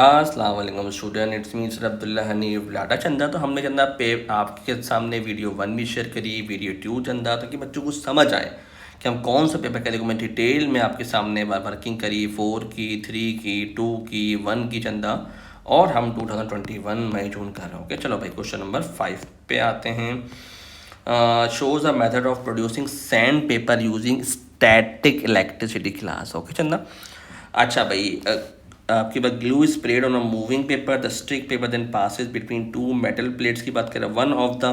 अस्सलाम वालेकुम student, it's me sir Abdullah Hanif Lata Chanda. तो हमने चंदा पे आपके सामने वीडियो 1 भी शेयर करी, वीडियो 2 चंदा, ताकि बच्चों को समझ आए कि हम कौन सा पेपर करेंगे। मैं डिटेल में आपके सामने वर्किंग करी 4 की, 3 की, 2 की, 1 की चंदा, और हम 2021 मई जून कर रहे हैं। ओके, चलो भाई क्वेश्चन नंबर 5 पे आते हैं। Shows a method of producing sand paper using static electricity class. Okay Chanda, अच्छा भाई, आपके पास glue is spread on a moving paper, the stick paper then passes between two metal plates की बात करें। One of the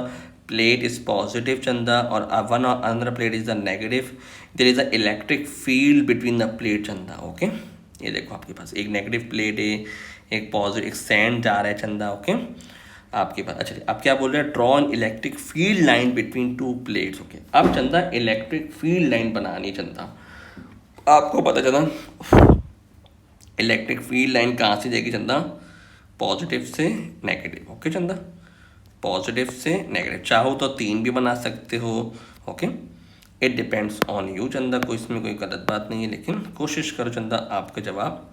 plate is positive Chanda और one another plate is the negative. There is a electric field between the plate Chanda. Okay, ये देखो आपके पास एक negative plate है, एक पॉजिटिव, एक सैंड जा रहा है चंदा। ओके, आपके पास अच्छा अब क्या बोल रहे हैं, draw an electric field line between two plates. Okay, अब चंदा इलेक्ट्रिक फील्ड लाइन बनानी चंदा। आपको पता चला इलेक्ट्रिक फील्ड लाइन कहाँ से जाएगी चंदा, पॉजिटिव से नेगेटिव। ओके चंदा, पॉजिटिव से नेगेटिव, चाहो तो 3 भी बना सकते हो। Okay, it depends on you चंदा, कोई इसमें कोई गलत बात नहीं है, लेकिन कोशिश करो चंदा आपका जवाब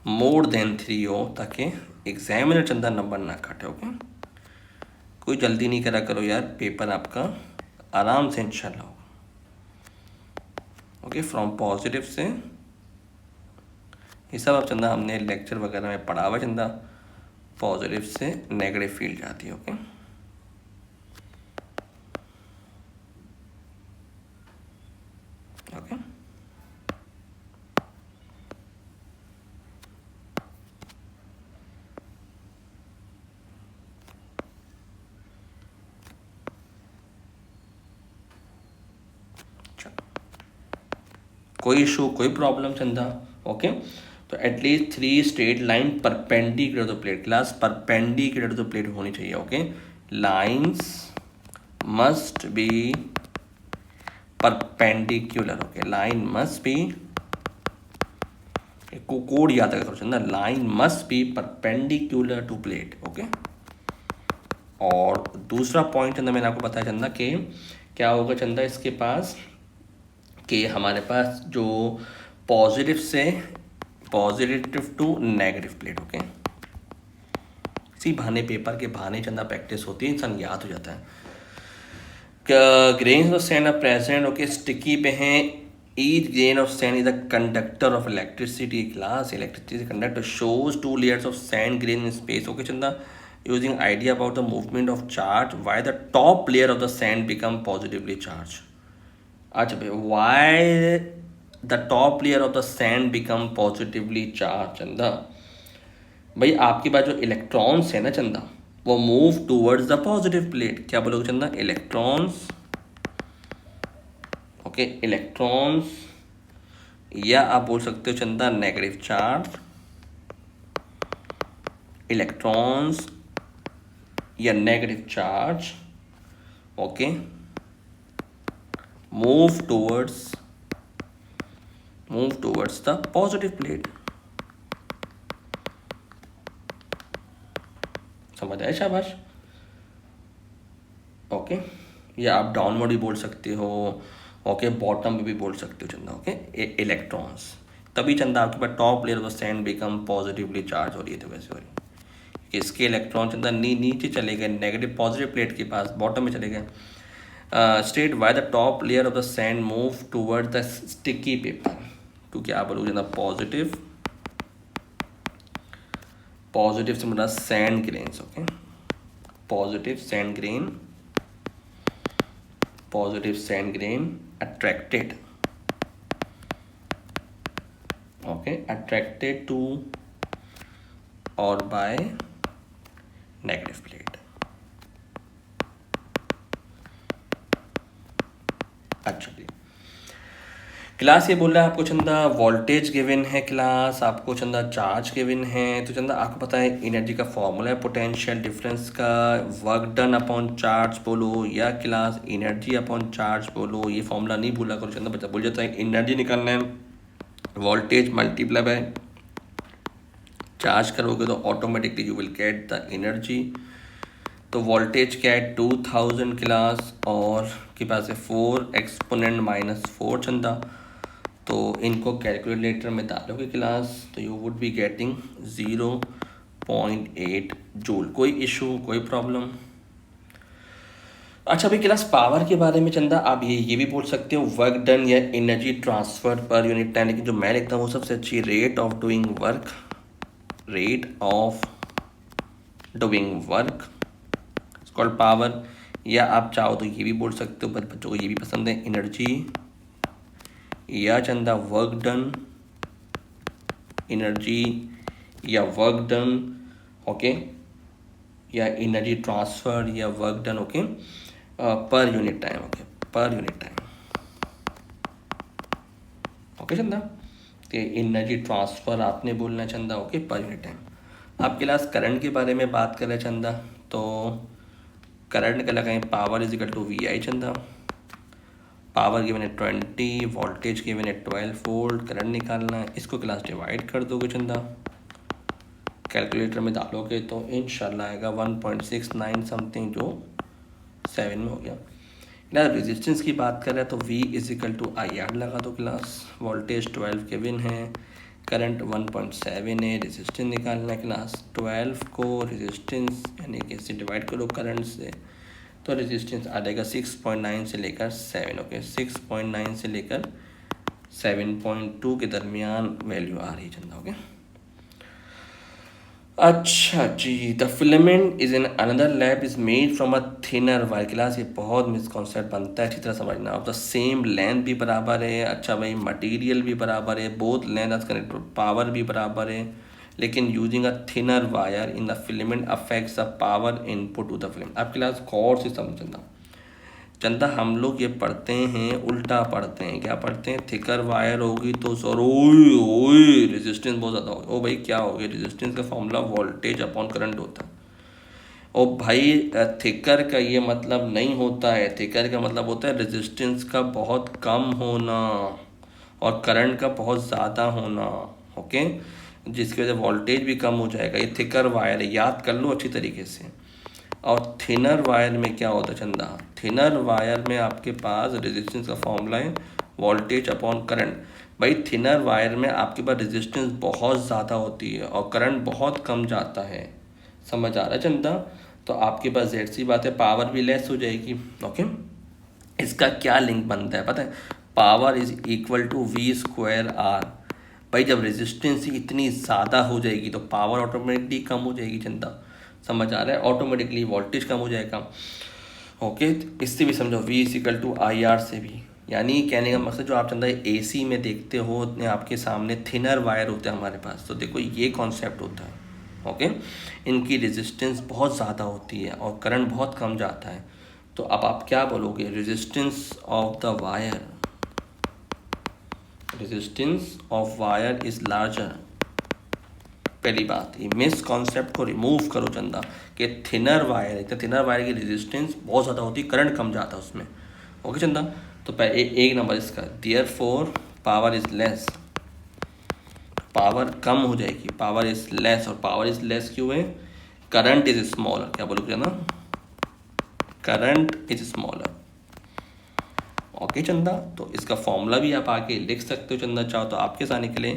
मोर देन 3 हो, ताकि एग्जामिनर चंदा नंबर ना काटे। ओके, कोई जल्दी नहीं करा करो यार, पेपर आपका आराम से इंशाल्लाह होगा। ओके, फ्रॉम पॉजिटिव से, ये सब अब चंदा हमने लेक्चर वगैरह में पढ़ा हुआ चंदा, पॉजिटिव से नेगेटिव फील्ड जाती है। ओके, ओके कोई इशू, कोई प्रॉब्लम चंदा। ओके, तो at least 3 straight line perpendicular to plate, class perpendicular to plate होनी चाहिए। Okay, lines must be perpendicular. Okay, line must be, code याद रखो Chanda, line must be perpendicular to plate. Okay, और दूसरा point चंदा मैंने आपको बताया चंदा कि क्या होगा चंदा इसके पास, कि हमारे पास जो पॉजिटिव से positive to negative plate. Okay, इसी बहाने पेपर के बहाने चंदा प्रैक्टिस होती है, इंसान याद हो जाता है। Grains of sand are present. Okay, sticky पे हैं, each grain of sand is a conductor of electricity. Class electricity conductor shows 2 layers of sand grain in space. Okay चंदा, using idea about the movement of charge, why the top layer of the sand become positively charged. अच्छा भाई, why the top layer of the sand become positively charged चंदा। भाई आपके पास जो electrons है ना चंदा, वो move towards the positive plate. क्या बोलोगे चंदा, इलेक्ट्रॉन्स। ओके, इलेक्ट्रॉन्स, या आप बोल सकते हो चंदा नेगेटिव चार्ज। इलेक्ट्रॉन्स या negative charge, okay, move towards the positive plate। समझ आया, शाबाश। ओके, या आप डाउनवर्ड भी बोल सकते हो। ओके, बॉटम में भी बोल सकते हो चंदा। ओके, इलेक्ट्रॉन्स, तभी चंदा आपके पास top layer of sand become positively charged हो रही है, तो वैसे हो रही है। इसके इलेक्ट्रॉन चंदा नीचे चले गए, नेगेटिव पॉजिटिव प्लेट के पास बॉटम में चले गए। State why the top layer of the sand move toward the sticky paper, क्योंकि आप बोलोगे ना पॉजिटिव से मतलब sand grains. Okay, positive sand grain attracted, okay, attracted to और बाय नेगेटिव प्लेट। अच्छा जी, क्लास ये बोल रहा है आपको चंदा वोल्टेज गिवन है, क्लास आपको चंदा चार्ज गिवन है। तो चंदा आपको पता है एनर्जी का फॉर्मूला है पोटेंशियल डिफरेंस का, वर्क डन अपॉन चार्ज बोलो या क्लास एनर्जी अपॉन चार्ज बोलो, ये फॉर्मूला नहीं भूला करो चंदा, बच्चा भूल जाता है। एनर्जी निकालना है, वोल्टेज मल्टीप्लाई बाय चार्ज करोगे तो automatically you will get the energy. तो वोल्टेज क्या है 2000 क्लास, और के पास है 4 एक्सपोनेंट -4 चंदा। तो इनको कैलकुलेटर में डालोगे क्लास, तो you would be getting 0 0.8 joule. कोई इशू, कोई प्रॉब्लम? अच्छा भाई क्लास पावर के बारे में चंदा आप ये भी बोल सकते हो वर्क डन या energy transfer per unit time, लेकिन जो मैं लिखता हूँ वो सबसे अच्छी rate of doing work, rate of doing work called power. या आप चाहो तो ये भी बोल सकते हो, बच्चों को ये भी पसंद है, एनर्जी या चंदा वर्क डन, एनर्जी या वर्क डन, ओके, या एनर्जी ट्रांसफर या work done, okay, per unit time, okay, per unit time, okay चंदा। तो एनर्जी ट्रांसफर आपने बोलना चंदा, ओके, पर यूनिट टाइम। आप क्लास करंट के बारे में बात करें चंदा, तो करंट का लगाएं power is equal to V I Chanda. Power given है 20, वोल्टेज गिवन है 12 वोल्ट, करंट निकालना है। इसको क्लास डिवाइड कर दोगे चंदा, कैलकुलेटर में डालोगे तो इंशाल्लाह आएगा 1.69 समथिंग, जो 7 में हो गया। क्लास रेजिस्टेंस की बात करें तो V is equal to I R लगा दो क्लास, वोल्टेज 12 केविन है, करंट 1.7 है, रेजिस्टेंस निकालना है क्लास। 12 को रेजिस्टेंस यानी कि इससे डिवाइड करो करंट से, तो रेजिस्टेंस आ जाएगा 6.9 से लेकर 7, ओके, 6.9 से लेकर 7.2 के दरमियान वैल्यू आ रही है चंदा, ओके। अच्छा जी, the filament is in another lab is made from a thinner wire. Class ये बहुत मिसकॉन्सेप्ट बनता है, अच्छी तरह समझना। ऑफ द सेम लेंथ भी बराबर है, अच्छा भाई मटेरियल भी बराबर है, both length as connect, power भी बराबर है, लेकिन using a thinner wire in the filament affects the power input to the filament. आप क्लास गौर से समझना चंदा, हम लोग ये पढ़ते हैं उल्टा पढ़ते हैं। क्या पढ़ते हैं? थिकर वायर होगी तो सर ओए ओए रेजिस्टेंस बहुत ज़्यादा होगी। ओ भाई क्या हो गया? रेजिस्टेंस का फॉर्मूला वोल्टेज अपॉन करंट होता है। ओ भाई थिकर का ये मतलब नहीं होता है, थिकर का मतलब होता है रेजिस्टेंस का बहुत कम होना और करंट का बहुत ज़्यादा होना, ओके, जिसकी वजह से वोल्टेज भी कम हो जाएगा। ये थिकर वायर है, याद कर लो अच्छी तरीके से। और थिनर वायर में क्या होता है चंदा? थिनर वायर में आपके पास रेजिस्टेंस का फॉर्मूला है वोल्टेज अपॉन करंट। भाई थिनर वायर में आपके पास रेजिस्टेंस बहुत ज़्यादा होती है और करंट बहुत कम जाता है, समझ आ रहा है चंदा? तो आपके पास जेड सी बात है, पावर भी लेस हो जाएगी, ओके। इसका क्या लिंक बनता है पता है? Power is equal to V square R. भाई जब रेजिस्टेंस इतनी ज़्यादा हो जाएगी तो पावर ऑटोमेटिकली कम हो जाएगी चंदा, समझ आ रहा है? ऑटोमेटिकली वोल्टेज कम हो जाएगा, ओके। इससे भी समझो V is equal to I R से भी, यानी कहने का मकसद जो आप चंदा AC में देखते हो आपके सामने थिनर वायर होते हैं हमारे पास, तो देखो ये कॉन्सेप्ट होता है, ओके। इनकी रेजिस्टेंस बहुत ज़्यादा होती है और करंट बहुत कम जाता है। तो अब आप क्या बोलोगे? Resistance of the wire, resistance of wire is larger. पहली बात, ये मिस कॉन्सेप्ट को रिमूव करो चंदा कि थिनर वायर है तो थिनर वायर की रेजिस्टेंस बहुत ज़्यादा होती है, करंट कम जाता है उसमें, ओके चंदा। तो एक नंबर इसका, therefore power is less, power कम हो जाएगी, पावर इज लेस। और पावर इज लेस क्यों है? Current is smaller. क्या बोलोगे ना? करंट इज स्मॉलर, ओके चंदा। तो इसका फॉर्मूला भी आप आके लिख सकते हो चंदा, चाहो तो आपके सामने के लिए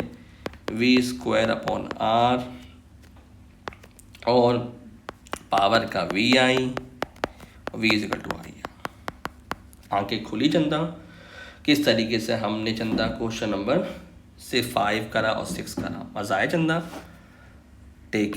V स्क्वायर अपॉन आर और पावर का VI, V is equal to I. आंखें खुली चंदा? किस तरीके से हमने चंदा क्वेश्चन नंबर से 5 करा और 6 करा, मज़ा आया चंदा? टेक